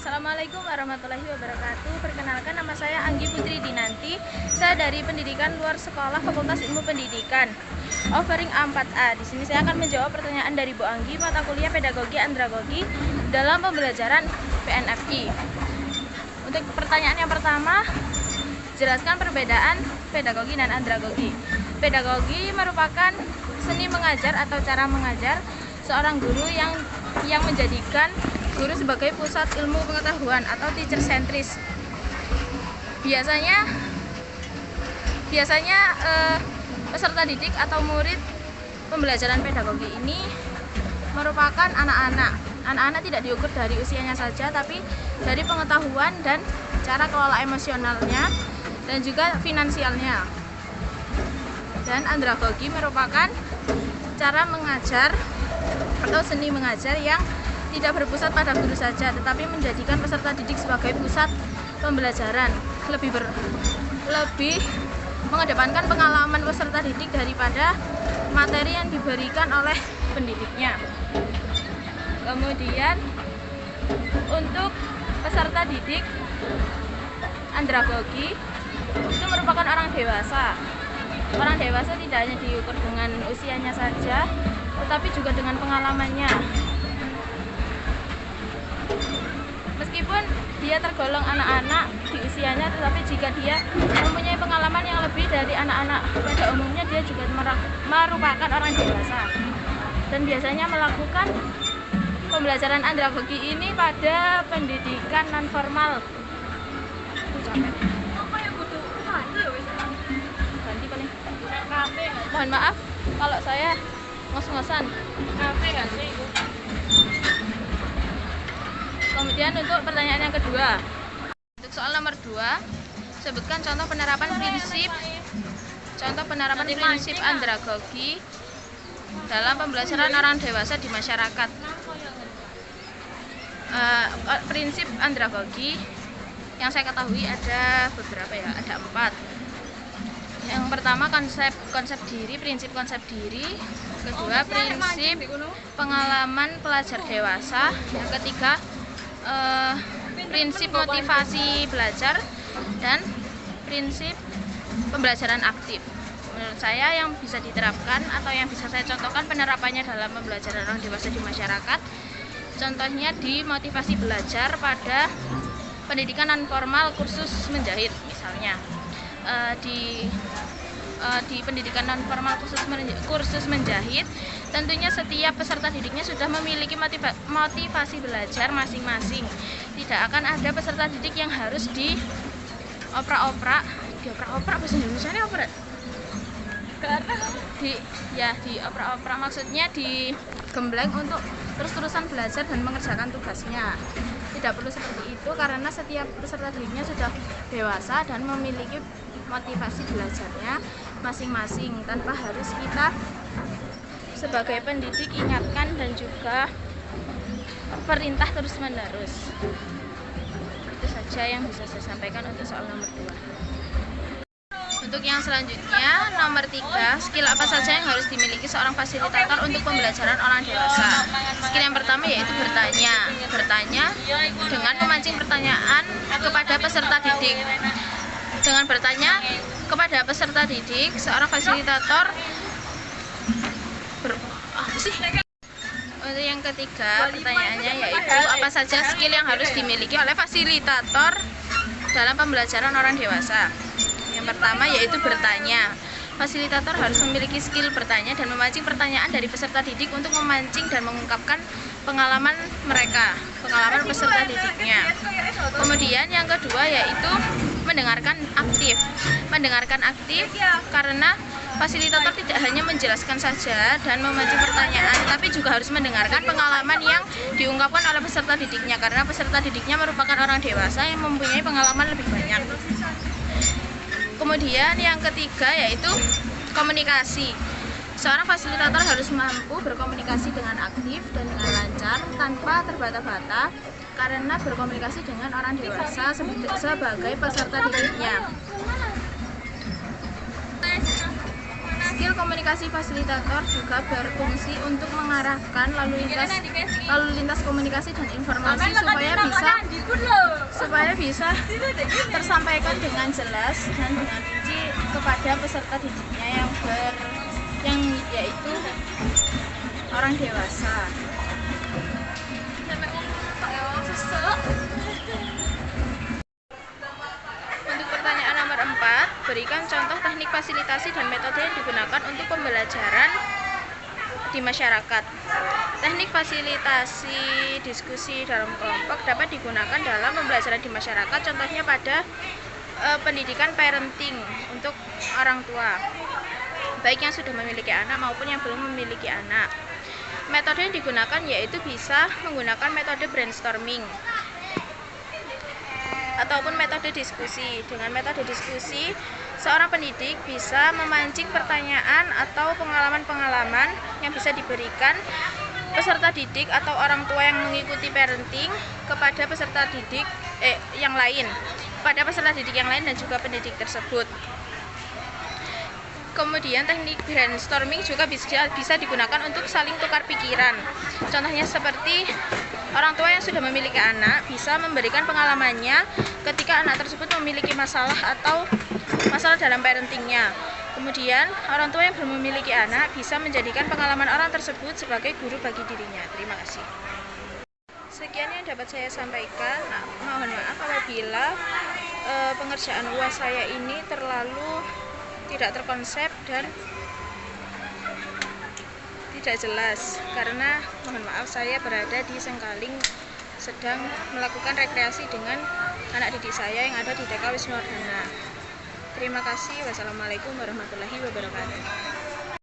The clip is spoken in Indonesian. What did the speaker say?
Assalamualaikum warahmatullahi wabarakatuh. Perkenalkan, nama saya Anggi Putri Dinanti. Saya dari Pendidikan Luar Sekolah Fakultas Ilmu Pendidikan, offering A4A. Di sini saya akan menjawab pertanyaan dari Bu Anggi, mata kuliah Pedagogi Andragogi dalam pembelajaran PNFI. Untuk pertanyaan yang pertama, jelaskan perbedaan pedagogi dan andragogi. Pedagogi merupakan seni mengajar atau cara mengajar seorang guru yang menjadikan guru sebagai pusat ilmu pengetahuan atau teacher centris. Biasanya peserta didik atau murid pembelajaran pedagogi ini merupakan anak-anak. Anak-anak tidak diukur dari usianya saja, tapi dari pengetahuan dan cara kelola emosionalnya dan juga finansialnya. Dan andragogi merupakan cara mengajar atau seni mengajar yang tidak berpusat pada guru saja, tetapi menjadikan peserta didik sebagai pusat pembelajaran, lebih mengedepankan pengalaman peserta didik daripada materi yang diberikan oleh pendidiknya. Kemudian untuk peserta didik andragogi itu merupakan orang dewasa. Orang dewasa tidak hanya diukur dengan usianya saja, tetapi juga dengan pengalamannya. Meskipun dia tergolong anak-anak di usianya, tetapi jika dia mempunyai pengalaman yang lebih dari anak-anak pada umumnya, dia juga merupakan orang dewasa. Dan biasanya melakukan pembelajaran andragogi ini pada pendidikan non formal. Ganti paling. Mohon maaf kalau saya ngos-ngosan. Kemudian untuk pertanyaan yang kedua, untuk soal nomor 2, sebutkan contoh penerapan prinsip andragogi dalam pembelajaran orang dewasa di masyarakat. Prinsip andragogi yang saya ketahui ada beberapa ya, ada 4. Yang pertama konsep diri, prinsip konsep diri. Kedua, prinsip pengalaman pelajar dewasa. Yang ketiga, prinsip motivasi belajar, dan prinsip pembelajaran aktif. Menurut saya yang bisa diterapkan atau yang bisa saya contohkan penerapannya dalam pembelajaran orang dewasa di masyarakat, contohnya di motivasi belajar pada pendidikan non formal kursus menjahit misalnya. Di pendidikan non formal kursus menjahit, tentunya setiap peserta didiknya sudah memiliki motivasi belajar masing-masing. Tidak akan ada peserta didik yang harus dioprak-oprak bahasa Indonesianya apa? Dioprak-oprak, maksudnya digembleng untuk terus-terusan belajar dan mengerjakan tugasnya. Tidak perlu seperti itu, karena setiap peserta didiknya sudah dewasa dan memiliki motivasi belajarnya masing-masing, tanpa harus kita sebagai pendidik ingatkan dan juga perintah terus-menerus. Itu saja yang bisa saya sampaikan untuk soal nomor 2. Untuk yang selanjutnya, nomor 3, skill apa saja yang harus dimiliki seorang fasilitator untuk pembelajaran orang dewasa? Skill yang pertama yaitu bertanya dengan memancing pertanyaan kepada peserta didik. Dengan bertanya kepada peserta didik, seorang fasilitator Untuk yang ketiga, pertanyaannya yaitu apa saja skill yang harus dimiliki oleh fasilitator dalam pembelajaran orang dewasa? Yang pertama yaitu bertanya. Fasilitator harus memiliki skill bertanya dan memancing pertanyaan dari peserta didik untuk memancing dan mengungkapkan pengalaman mereka, pengalaman peserta didiknya. Kemudian yang kedua yaitu mendengarkan aktif. Mendengarkan aktif karena fasilitator tidak hanya menjelaskan saja dan memancing pertanyaan, tapi juga harus mendengarkan pengalaman yang diungkapkan oleh peserta didiknya, karena peserta didiknya merupakan orang dewasa yang mempunyai pengalaman lebih banyak. Kemudian yang ketiga yaitu komunikasi. Seorang fasilitator harus mampu berkomunikasi dengan aktif dan dengan lancar tanpa terbata-bata, karena berkomunikasi dengan orang dewasa sebagai peserta didiknya. Skill komunikasi fasilitator juga berfungsi untuk mengarahkan lalu lintas komunikasi dan informasi supaya bisa supaya bisa tersampaikan dengan jelas dan dengan rinci kepada peserta didiknya yang yaitu orang dewasa. Untuk pertanyaan nomor 4, berikan contoh teknik fasilitasi dan metode yang digunakan untuk pembelajaran di masyarakat. Teknik fasilitasi diskusi dalam kelompok dapat digunakan dalam pembelajaran di masyarakat, contohnya pada pendidikan parenting untuk orang tua, baik yang sudah memiliki anak maupun yang belum memiliki anak. Metode yang digunakan yaitu bisa menggunakan metode brainstorming ataupun metode diskusi. Dengan metode diskusi, seorang pendidik bisa memancing pertanyaan atau pengalaman-pengalaman yang bisa diberikan peserta didik atau orang tua yang mengikuti parenting kepada peserta didik yang lain, dan juga pendidik tersebut. Kemudian teknik brainstorming juga bisa digunakan untuk saling tukar pikiran. Contohnya seperti orang tua yang sudah memiliki anak bisa memberikan pengalamannya ketika anak tersebut memiliki masalah atau masalah dalam parentingnya. Kemudian orang tua yang belum memiliki anak bisa menjadikan pengalaman orang tersebut sebagai guru bagi dirinya. Terima kasih. Sekian yang dapat saya sampaikan. Mohon maaf apabila pengerjaan UAS saya ini terlalu tidak terkonsep dan tidak jelas, karena mohon maaf saya berada di Sengkaling sedang melakukan rekreasi dengan anak didik saya yang ada di TK Wisnu Wardana. Terima kasih. Wassalamualaikum warahmatullahi wabarakatuh.